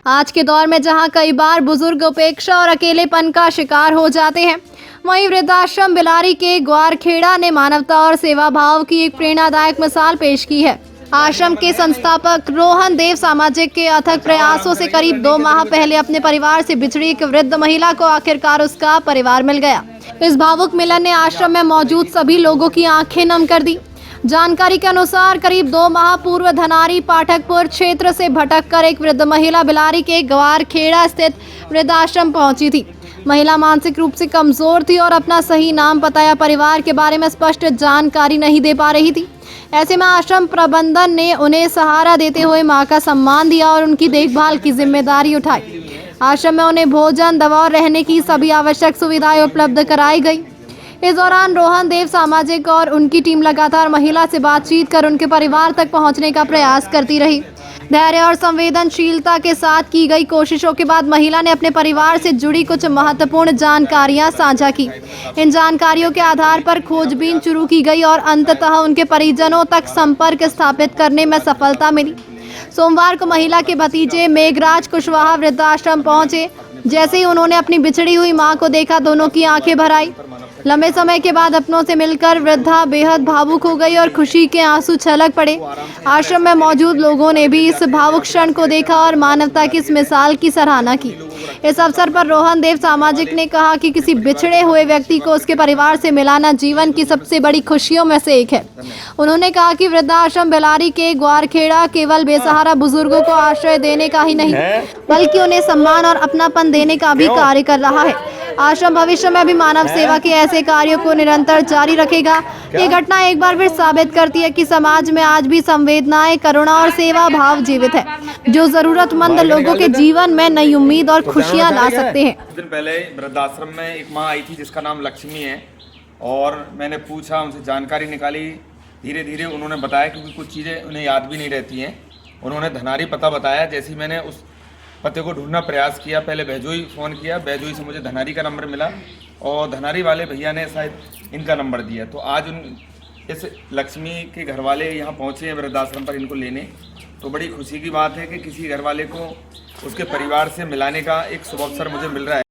आज के दौर में जहां कई बार बुजुर्ग उपेक्षा और अकेलेपन का शिकार हो जाते हैं, वहीं वृद्धाश्रम बिलारी के ग्वारखेड़ा ने मानवता और सेवा भाव की एक प्रेरणादायक मिसाल पेश की है। आश्रम के संस्थापक रोहन देव सामाजिक के अथक प्रयासों से करीब 2 माह पहले अपने परिवार से बिछड़ी एक वृद्ध महिला को आखिरकार उसका परिवार मिल गया। इस भावुक मिलन ने आश्रम में मौजूद सभी लोगों की आंखें नम कर दी। जानकारी के अनुसार करीब 2 माह पूर्व धनारी पाठकपुर क्षेत्र से भटककर एक वृद्ध महिला बिलारी के ग्वारखेड़ा स्थित वृद्धाश्रम पहुंची थी। महिला मानसिक रूप से कमजोर थी और अपना सही नाम, पता या परिवार के बारे में स्पष्ट जानकारी नहीं दे पा रही थी। ऐसे में आश्रम प्रबंधन ने उन्हें सहारा देते हुए मां का सम्मान दिया और उनकी देखभाल की जिम्मेदारी उठाई। आश्रम में उन्हें भोजन, दवा और रहने की सभी आवश्यक सुविधाएं उपलब्ध कराई गई। इस दौरान रोहन देव सामाजिक और उनकी टीम लगातार महिला से बातचीत कर उनके परिवार तक पहुंचने का प्रयास करती रही। धैर्य और संवेदनशीलता के साथ की गई कोशिशों के बाद महिला ने अपने परिवार से जुड़ी कुछ महत्वपूर्ण जानकारियां साझा की। इन जानकारियों के आधार पर खोजबीन शुरू की गई और अंततः उनके परिजनों तक संपर्क स्थापित करने में सफलता मिली। सोमवार को महिला के भतीजे मेघराज कुशवाहा वृद्धाश्रम पहुंचे। जैसे ही उन्होंने अपनी बिछड़ी हुई मां को देखा, दोनों की आंखें भर आई। लंबे समय के बाद अपनों से मिलकर वृद्धा बेहद भावुक हो गई और खुशी के आंसू छलक पड़े। आश्रम में मौजूद लोगों ने भी इस भावुक क्षण को देखा और मानवता की इस मिसाल की सराहना की। इस अवसर पर रोहन देव सामाजिक ने कहा कि किसी बिछड़े हुए व्यक्ति को उसके परिवार से मिलाना जीवन की सबसे बड़ी खुशियों में से एक है। उन्होंने कहा कि वृद्धाश्रम बिलारी के ग्वारखेड़ा केवल बेसहारा बुजुर्गों को आश्रय देने का ही नहीं, बल्कि उन्हें सम्मान और अपनापन देने का भी कार्य कर रहा है। आश्रम भविष्य में भी मानव सेवा के ऐसे कार्यों को निरंतर जारी रखेगा। ये घटना एक बार फिर साबित करती है कि समाज में आज भी संवेदनाएं, करुणा और सेवा भाव जीवित है, जो जरूरतमंद लोगों के जीवन में नई उम्मीद और खुशियां ला सकते हैं। कुछ दिन पहले वृद्धाश्रम में एक माँ आई थी जिसका नाम लक्ष्मी है, और मैंने पूछा, उनसे जानकारी निकाली। धीरे धीरे उन्होंने बताया, क्योंकि कुछ चीज़ें उन्हें याद भी नहीं रहती हैं। उन्होंने धनारी पता बताया। जैसे ही मैंने उस पते को ढूंढना प्रयास किया, पहले बैजोई फ़ोन किया, बैजोई से मुझे धनारी का नंबर मिला और धनारी वाले भैया ने शायद इनका नंबर दिया। तो आज इस लक्ष्मी के घर वाले यहाँ पहुँचे हैं वृद्धाश्रम पर इनको लेने। तो बड़ी खुशी की बात है कि किसी घर वाले को उसके परिवार से मिलाने का एक शुभ अवसर मुझे मिल रहा है।